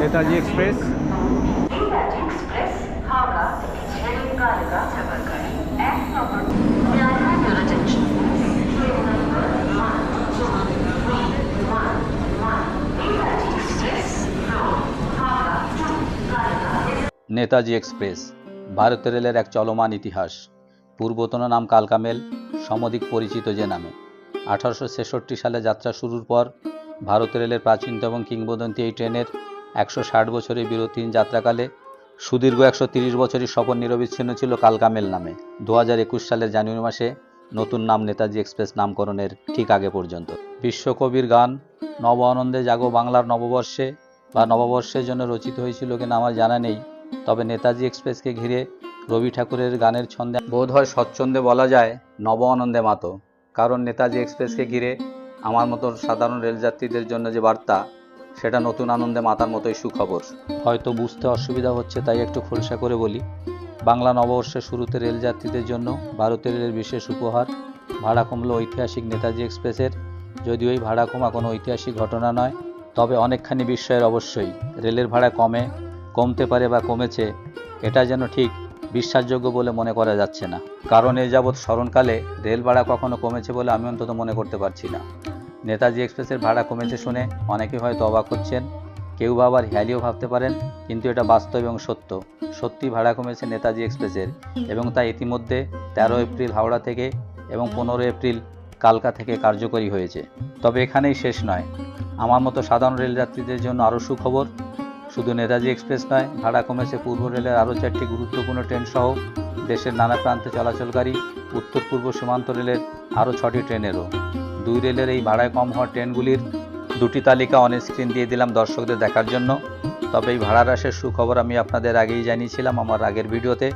Netaji express. Netaji express ভারতীয় রেলের এক চলমান ইতিহাস। পূর্বতন নাম কালকা মেল, সমধিক পরিচিত যে নামে। 1866 সালে যাত্রা শুরুর পর ভারতীয় রেলের প্রাচীনতম এবং কিংবদন্তি এই ট্রেনের 160 বছরের বিরতিহীন যাত্রাকালে সুদীর্ঘ 130 বছরই সফর নিরবিচ্ছিন্ন ছিল কালকা মেল নামে। 2021 সালের জানুয়ারি মাসে নতুন নাম নেতাজি এক্সপ্রেস নামকরণের ঠিক আগে পর্যন্ত। বিশ্বকবির গান নব আনন্দে জাগো বাংলার নববর্ষে বা নববর্ষের জন্য রচিত হয়েছিল কিনা আমার জানা নেই, তবে নেতাজি এক্সপ্রেসকে ঘিরে রবি ঠাকুরের গানের ছন্দে বোধ হয় স্বচ্ছন্দে বলা যায় নব আনন্দে মাতো। কারণ নেতাজি এক্সপ্রেসকে ঘিরে আমার মতো সাধারণ রেলযাত্রীদের জন্য যে বার্তা, সেটা নতুন আনন্দে মাতার মতোই সুখবর। হয়তো বুঝতে অসুবিধা হচ্ছে, তাই একটু খোলসা করে বলি। বাংলা নববর্ষের শুরুতে রেলযাত্রীদের জন্য ভারতীয় রেলের বিশেষ উপহার ভাড়া কমল ঐতিহাসিক নেতাজি এক্সপ্রেসের। যদিও এই ভাড়া কমা কোনো ঐতিহাসিক ঘটনা নয়, তবে অনেকখানি বিস্ময়ের অবশ্যই। রেলের ভাড়া কমতে পারে বা কমেছে, এটা যেন ঠিক বিশ্বাসযোগ্য বলে মনে করা যাচ্ছে না। কারণ এ যাবৎ স্মরণকালে রেল ভাড়া কখনো কমেছে বলে আমি অন্তত মনে করতে পারছি না। নেতাজি এক্সপ্রেসের ভাড়া কমেছে শুনে অনেকে হয়তো অবাক হচ্ছেন, কেউ বা আবার হেয়ালিও ভাবতে পারেন, কিন্তু এটা বাস্তব এবং সত্যি ভাড়া কমেছে নেতাজি এক্সপ্রেসের, এবং তা ইতিমধ্যে 13 এপ্রিল হাওড়া থেকে এবং 15 এপ্রিল কালকা থেকে কার্যকরী হয়েছে। তবে এখানেই শেষ নয়। আমার মতো সাধারণ রেলযাত্রীদের জন্য আরও সুখবর। শুধু নেতাজি এক্সপ্রেস নয়, ভাড়া কমেছে পূর্ব রেলের আরও 4টি গুরুত্বপূর্ণ ট্রেন সহ দেশের নানা প্রান্তে চলাচলকারী উত্তর পূর্ব সীমান্ত রেলের আরও 6টি ট্রেনেরও। দুই রেলের এই ভাড়ায় কম হওয়া ট্রেনগুলির দুটি তালিকা অন স্ক্রিন দিয়ে দিলাম দর্শকদের দেখার জন্য। তবে এই ভাড়া হ্রাসের সুখবর আমি আপনাদের আগেই জানিয়েছিলাম আমার আগের ভিডিওতে।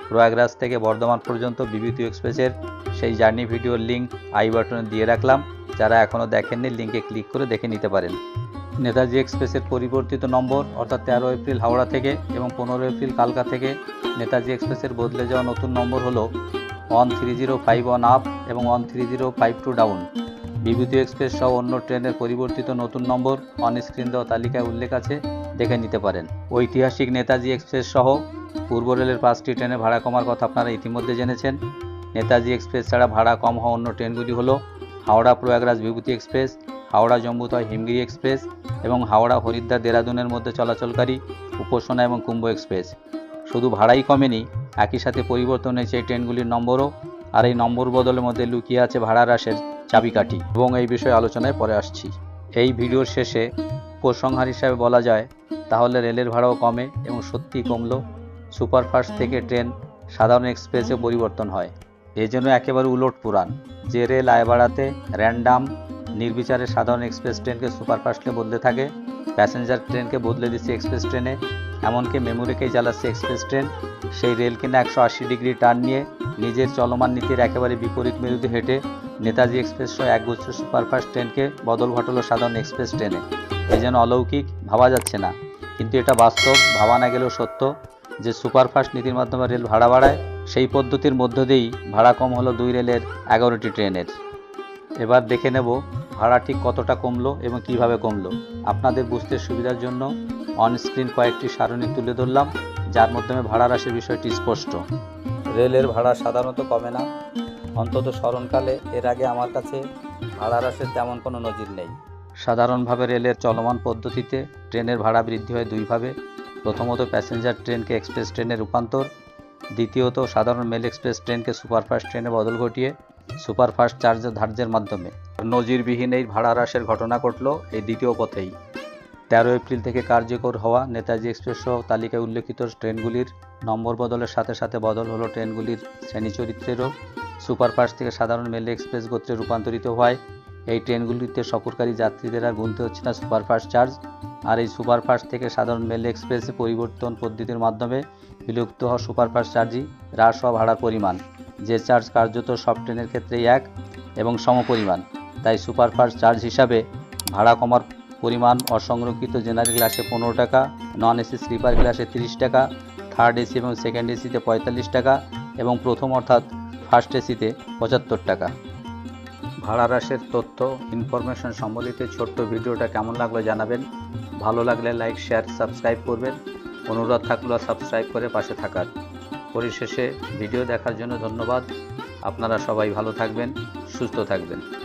প্রয়াগরাজ থেকে বর্ধমান পর্যন্ত বিভূতি এক্সপ্রেসের সেই জার্নি ভিডিওর লিঙ্ক আই বাটনে দিয়ে রাখলাম। যারা এখনও দেখেননি, লিঙ্কে ক্লিক করে দেখে নিতে পারেন। নেতাজি এক্সপ্রেসের পরিবর্তিত নম্বর অর্থাৎ 13 এপ্রিল হাওড়া থেকে এবং 15 এপ্রিল কালকা থেকে নেতাজি এক্সপ্রেসের বদলে যাওয়া নতুন নম্বর হলো 13051 আপ এবং 13052 ডাউন। বিভূতি এক্সপ্রেস সহ অন্য ট্রেনের পরিবর্তিত নতুন নম্বর অন স্ক্রিন দেওয়া তালিকায় উল্লেখ আছে, দেখে নিতে পারেন। ঐতিহাসিক নেতাজি এক্সপ্রেস সহ পূর্ব রেলের 5টি ট্রেনে ভাড়া কমার কথা আপনারা ইতিমধ্যে জেনেছেন। নেতাজি এক্সপ্রেস ছাড়া ভাড়া কম হওয়া অন্য ট্রেনগুলি হলো হাওড়া প্রয়াগরাজ বিভূতি এক্সপ্রেস, হাওড়া জম্মুতয় হিমগিরি এক্সপ্রেস এবং হাওড়া হরিদ্বার দেরাদুনের মধ্যে চলাচলকারী উপাসনা এবং কুম্ভ এক্সপ্রেস। শুধু ভাড়াই কমেনি, একই সাথে পরিবর্তন হয়েছে এই ট্রেনগুলির নম্বরও। আর এই নম্বর বদলের মধ্যে লুকিয়ে আছে ভাড়া হ্রাসের চাবিকাঠি, এবং এই বিষয়ে আলোচনায় পরে আসছি। এই ভিডিওর শেষে উপসংহার হিসাবে বলা যায় তাহলে রেলের ভাড়াও কমে এবং সত্যিই কমলো। সুপারফাস্ট থেকে ট্রেন সাধারণ এক্সপ্রেসে পরিবর্তন হয়। এই জন্য একেবারে উলট পুরাণ। যে রেল আয় বাড়াতে র্যান্ডাম নির্বিচারে সাধারণ এক্সপ্রেস ট্রেনকে সুপারফাস্টে বদলে থাকে, প্যাসেঞ্জার ট্রেনকে বদলে দিচ্ছে এক্সপ্রেস ট্রেনে, এমনকি মেমোরিকেই চালাচ্ছে এক্সপ্রেস ট্রেন, সেই রেল কিনা 180 ডিগ্রি টার্ন নিয়ে নিজের চলমান নীতির একেবারে বিপরীত মেরুতে হেঁটে নেতাজি এক্সপ্রেস সহ একগুচ্ছ সুপারফাস্ট ট্রেনকে বদল ঘটালো সাধারণ এক্সপ্রেস ট্রেনে। এই যেন অলৌকিক, ভাবা যাচ্ছে না, কিন্তু এটা বাস্তব, ভাবা না গেলেও সত্য যে সুপারফাস্ট নীতির মাধ্যমে রেল ভাড়া বাড়ায়। সেই পদ্ধতির মধ্য দিয়েই ভাড়া কম হলো দুই রেলের 11টি ট্রেনের। এবার দেখে নেব ভাড়া ঠিক কতটা কমলো এবং কিভাবে কমলো। আপনাদের বুঝতে সুবিধার জন্য অন স্ক্রিন কয়েকটি সারণী তুলে ধরলাম, যার মাধ্যমে ভাড়া হ্রাসের বিষয়টি স্পষ্ট। রেলের ভাড়া সাধারণত কমে না, অন্তত স্মরণকালে। এর আগে আমার কাছে ভাড়া হ্রাসের তেমন কোনো নজির নেই। সাধারণভাবে রেলের চলমান পদ্ধতিতে ট্রেনের ভাড়া বৃদ্ধি হয় দুইভাবে। প্রথমত প্যাসেঞ্জার ট্রেনকে এক্সপ্রেস ট্রেনে রূপান্তর, দ্বিতীয়ত সাধারণ মেল এক্সপ্রেস ট্রেনকে সুপারফাস্ট ট্রেনে বদল ঘটিয়ে সুপারফাস্ট চার্জের ধার্যের মাধ্যমে। নজিরবিহীন এই ভাড়া হ্রাসের ঘটনা ঘটল এই দ্বিতীয় পথেই। 13 এপ্রিল থেকে কার্যকর হওয়া নেতাজি এক্সপ্রেস সহ তালিকায় উল্লেখিত ট্রেনগুলির নম্বর বদলের সাথে সাথে বদল হলো ট্রেনগুলির শ্রেণী চরিত্রেরও। সুপারফাস্ট থেকে সাধারণ মেল এক্সপ্রেস গোত্রে রূপান্তরিত হওয়ায় এই ট্রেনগুলিতে সফরকারী যাত্রীদের আর গুনতে হচ্ছে না সুপারফাস্ট চার্জ। আর এই সুপারফাস্ট থেকে সাধারণ মেল এক্সপ্রেসে পরিবর্তন পদ্ধতির মাধ্যমে বিলুপ্ত হওয়া সুপারফাস্ট চার্জই হ্রাস হওয়া ভাড়ার পরিমাণ, যে চার্জ কার্যত সব ট্রেনের ক্ষেত্রেই এক এবং সমপরিমাণ। তাই সুপারফাস্ট চার্জ হিসাবে ভাড়া কমার পরিমাণ অসংরক্ষিত জেনারেল ক্লাসে 15 টাকা, নন এসি স্লিপার ক্লাসে 30 টাকা, থার্ড এসি এবং সেকেন্ড এসিতে 45 টাকা এবং প্রথম অর্থাৎ ফার্স্ট এসিতে 75 টাকা। ভাড়া হ্রাসের তথ্য ইনফরমেশন সম্বলিত ছোট্ট ভিডিওটা কেমন লাগলো জানাবেন। ভালো লাগলে লাইক, শেয়ার, সাবস্ক্রাইব করবেন। অনুরোধ থাকলো সাবস্ক্রাইব করে পাশে থাকার। পরিশেষে ভিডিও দেখার জন্য ধন্যবাদ। আপনারা সবাই ভালো থাকবেন, সুস্থ থাকবেন।